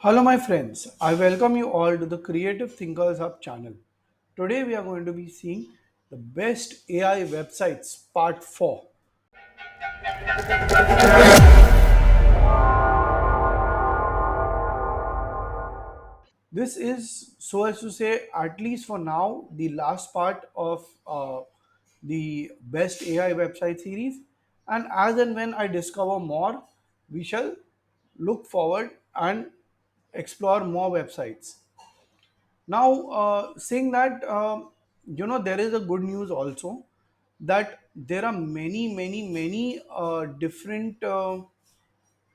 Hello, my friends. I welcome you all to the Creative Thinkers Hub channel. Today, we are going to be seeing the best AI websites part 4. This is, so as to say, at least for now, the last part of the best AI website series. And as and when I discover more, we shall look forward and explore more websites. Now, saying that, there is a good news also that there are many different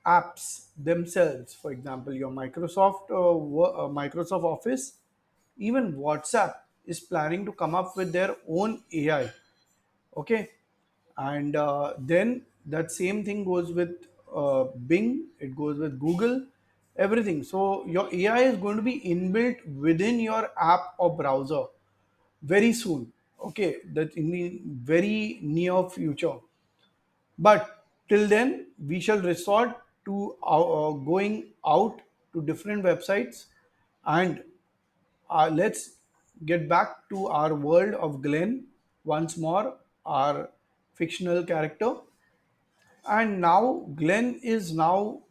apps themselves. For example, your Microsoft Office, even WhatsApp is planning to come up with their own AI. Okay, and then that same thing goes with Bing, it goes with Google, everything. So your AI is going to be inbuilt within your app or browser very soon. Okay, that in the very near future. But till then, we shall resort to going out to different websites, and let's get back to our world of Glenn once more, our fictional character. And now Glenn is now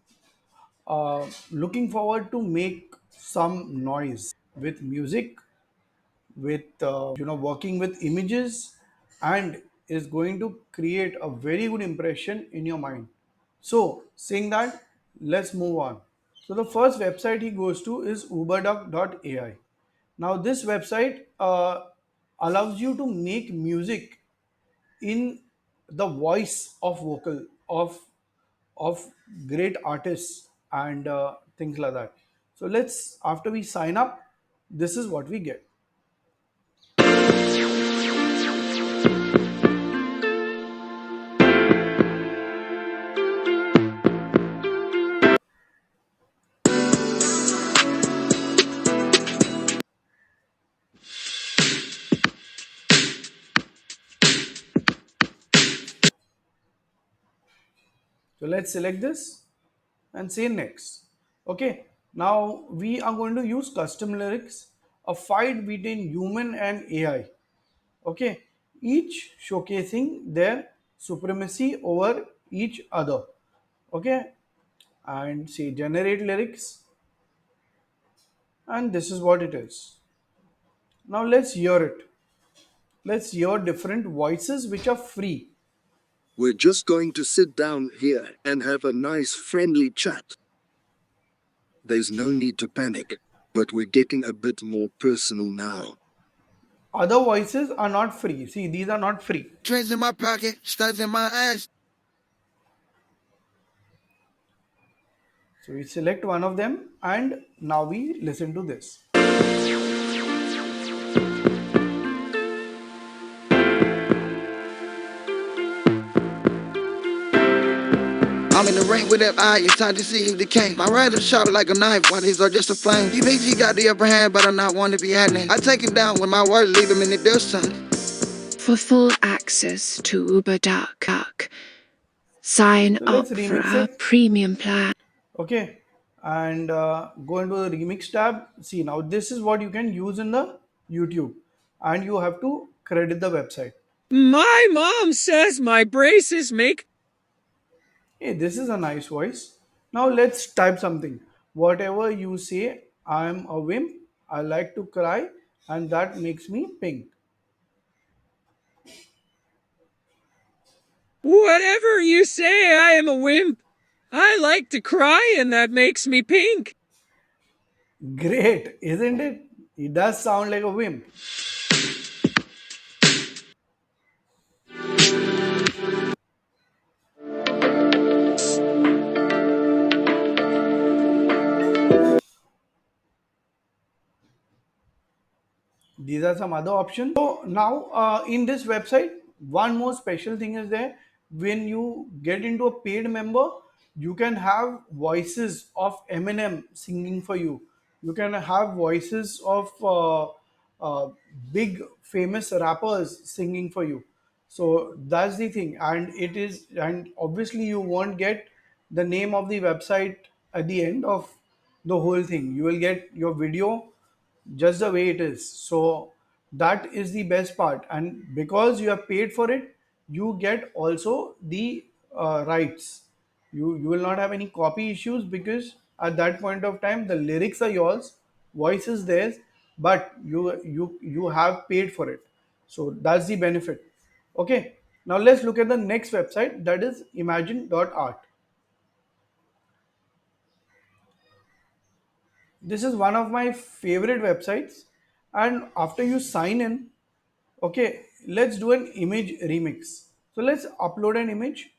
looking forward to make some noise with music, with working with images, and is going to create a very good impression in your mind. So, saying that, let's move on. So, the first website he goes to is uberduck.ai. Now, this website allows you to make music in the voice of vocal of great artists and things like that. So let's, after we sign up, this is what we get. So let's select this and say next. Okay, now we are going to use custom lyrics, a fight between human and AI. Okay, each showcasing their supremacy over each other. Okay, and say generate lyrics, and this is what it is. Now let's hear it. Let's hear different voices which are free. We're just going to sit down here and have a nice friendly chat. There's no need to panic, but we're getting a bit more personal now. Other voices are not free. See, these are not free. Trends in my pocket, studs in my ass. So we select one of them and now we listen to this. I'm in the rain with that eye, it's time to see you decay. My rider sharp like a knife, while these are just a flame. He thinks he got the upper hand, but I'm not one to be happening. I take him down with my words, leave him in the dust sun. For full access to UberDuck, sign So let's up for remix our it. premium plan. Okay. And go into the remix tab. See, now this is what you can use in the YouTube. And you have to credit the website. My mom says my braces make. Hey, this is a nice voice. Now let's type something. Whatever you say, I'm a wimp, I like to cry, and that makes me pink. Whatever you say, I am a wimp. I like to cry and that makes me pink. Great, isn't it? It does sound like a wimp. These are some other options. So now in this website, one more special thing is there. When you get into a paid member, you can have voices of Eminem singing for you. You can have voices of uh, big famous rappers singing for you. So that's the thing, and it is, and obviously you won't get the name of the website at the end of the whole thing. You will get your video just the way it is. So that is the best part, and because you have paid for it, you get also the rights. You will not have any copy issues, because at that point of time the lyrics are yours, voice is theirs, but you have paid for it. So that's the benefit. Okay, now let's look at the next website, that is imagine.art. This is one of my favorite websites, and after you sign in, okay, let's do an image remix. So let's upload an image,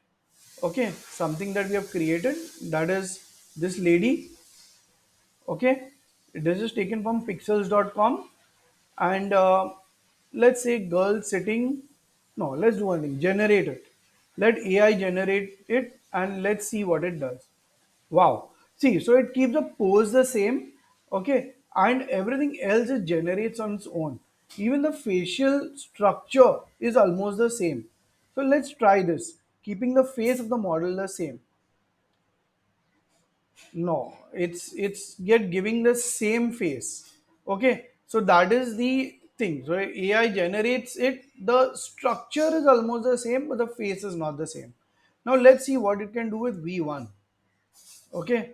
okay, something that we have created, that is this lady, okay. This is taken from pixels.com, and let's say girl sitting. No, let's do one thing, generate it. Let AI generate it, and let's see what it does. Wow. See, so it keeps the pose the same, okay, and everything else it generates on its own. Even the facial structure is almost the same. So let's try this, keeping the face of the model the same. No, it's yet giving the same face. Okay, so that is the thing. So AI generates it. The structure is almost the same, but the face is not the same. Now let's see what it can do with V1. Okay,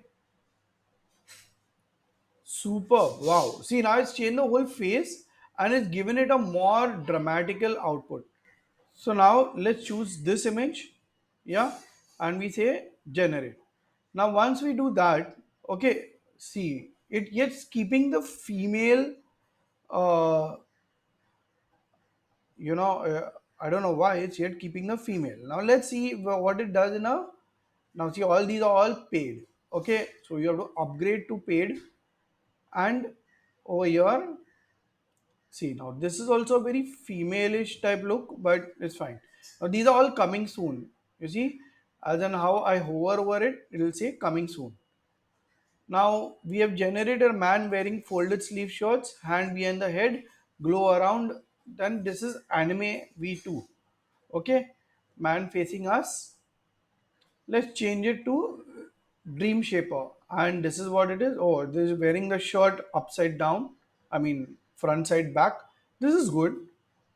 super. Wow. See, now it's changed the whole face and it's given it a more dramatical output. So now let's choose this image. Yeah. And we say generate. Now, once we do that, okay, see, it gets keeping the female, uh, you know, I don't know why it's yet keeping the female. Now, let's see what it does in a. Now, see, all these are all paid. Okay. So you have to upgrade to paid, and over here, see, now this is also a very female-ish type look, but it's fine. Now these are all coming soon. You see, as in how I hover over it, it will say coming soon. Now we have generated a man wearing folded sleeve shirts, hand behind the head, glow around. Then this is anime V2. Okay, man facing us. Let's change it to Dream Shaper. And this is what it is. Oh, this is wearing the shirt upside down. I mean, front side back. This is good.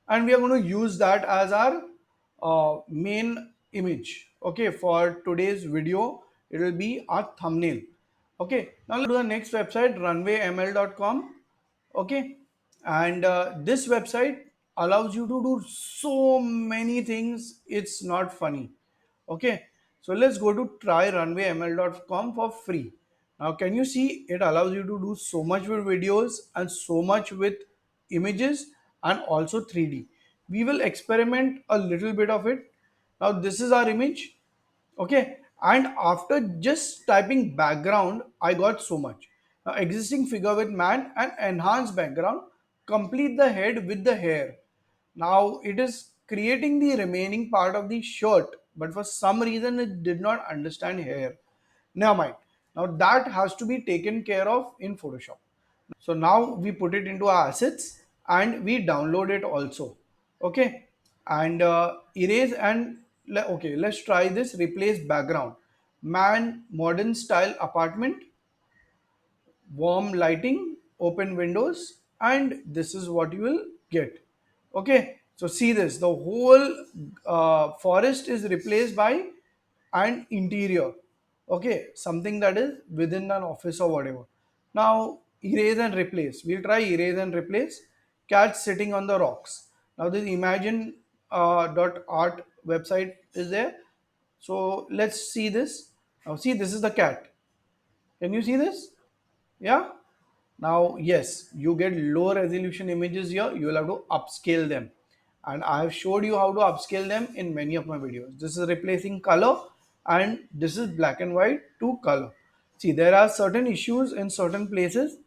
And we are going to use that as our main image. Okay, for today's video, it will be our thumbnail. Okay, now let's go to the next website, runwayml.com. Okay, and this website allows you to do so many things, it's not funny. Okay, so let's go to tryrunwayml.com for free. Now can you see it allows you to do so much with videos and so much with images and also 3D. We will experiment a little bit of it. Now this is our image, okay, and after just typing background I got so much. Now existing figure with man and enhanced background, complete the head with the hair. Now it is creating the remaining part of the shirt, but for some reason it did not understand hair. Never mind. Now that has to be taken care of in Photoshop. So now we put it into our assets and we download it also. Okay, and erase and okay, let's try this. Replace background. Man, modern style apartment, warm lighting, open windows, and this is what you will get. Okay, so see this, the whole forest is replaced by an interior. Okay, something that is within an office or whatever. Now erase and replace, we'll try erase and replace. Cat sitting on the rocks. Now this imagine dot art website is there, so let's see this. Now see, this is the cat. Can you see this? Yeah. Now, yes, you get low resolution images here. You will have to upscale them. And I have showed you how to upscale them in many of my videos. This is replacing color and this is black and white to color. See, there are certain issues in certain places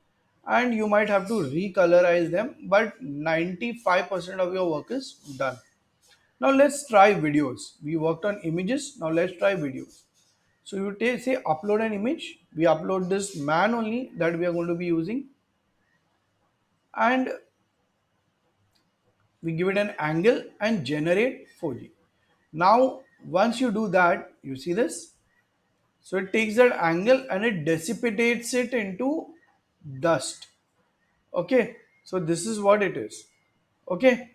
and you might have to recolorize them, but 95% of your work is done. Now let's try videos. We worked on images. Now let's try videos. So you take, say, upload an image. We upload this man only that we are going to be using, and we give it an angle and generate 4G. Now, once you do that, you see this. So it takes that angle and it dissipates it into dust. Okay, so this is what it is. Okay,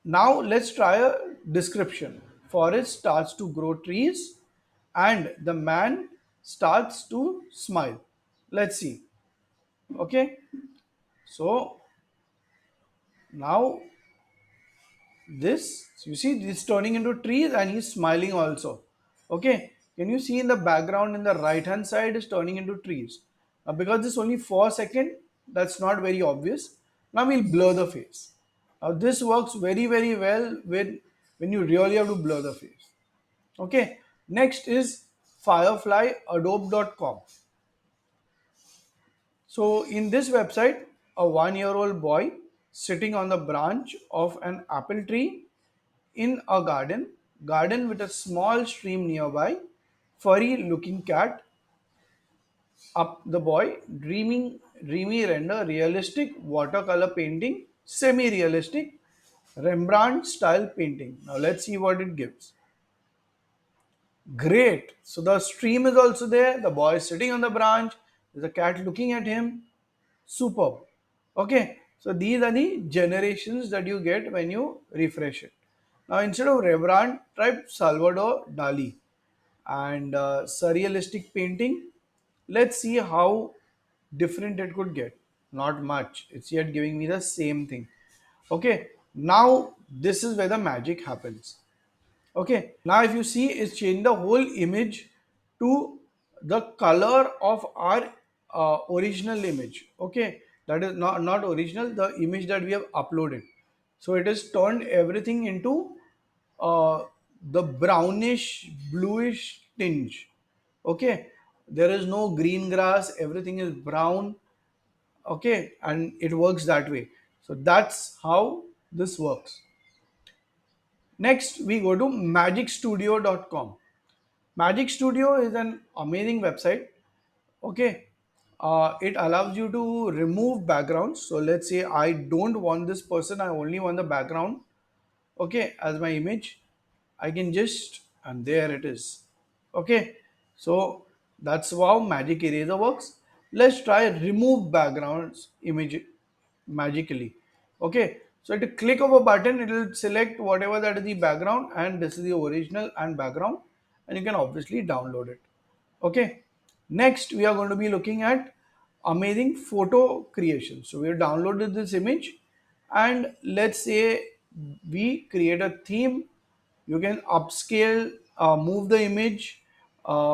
now let's try a description. Forest starts to grow trees and the man starts to smile. Let's see. Okay, so now this, you see, this turning into trees and he's smiling also. Okay, can you see in the background in the right hand side is turning into trees. Now because this only 4 seconds, that's not very obvious. Now we'll blur the face. Now this works very well when you really have to blur the face. Okay, next is Firefly adobe.com. So in this website, a 1-year-old boy sitting on the branch of an apple tree in a garden with a small stream nearby, furry looking cat up the boy, dreamy render, realistic watercolor painting, semi-realistic Rembrandt style painting. Now let's see what it gives. Great. So the stream is also there. The boy is sitting on the branch. There's a cat looking at him. Superb. Okay. So these are the generations that you get when you refresh it. Now instead of Rembrandt, try Salvador Dali and surrealistic painting. Let's see how different it could get. Not much. It's yet giving me the same thing. Okay. Now this is where the magic happens. Okay, now if you see, it's changed the whole image to the color of our original image. Okay, that is not original, the image that we have uploaded. So it has turned everything into uh, the brownish bluish tinge. Okay, there is no green grass, everything is brown. Okay, and it works that way. So that's how this works. Next, we go to magicstudio.com. Magic Studio is an amazing website. Okay, it allows you to remove backgrounds. So let's say I don't want this person, I only want the background. Okay, as my image, I can just, and there it is. Okay, so that's how Magic Eraser works. Let's try remove backgrounds image magically. Okay, so at a click of a button, it will select whatever that is the background, and this is the original and background, and you can obviously download it. Okay, next we are going to be looking at amazing photo creation. So we have downloaded this image, and let's say we create a theme. You can upscale, move the image,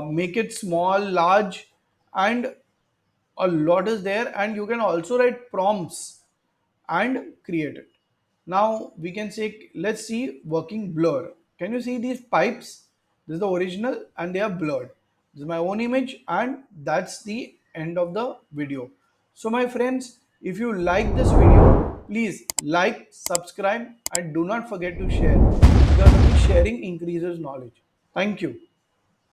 make it small, large, and a lot is there, and you can also write prompts and create it. Now we can say, let's see working blur. Can you see these pipes? This is the original and they are blurred. This is my own image and that's the end of the video. So my friends, if you like this video, please like, subscribe and do not forget to share because sharing increases knowledge. Thank you.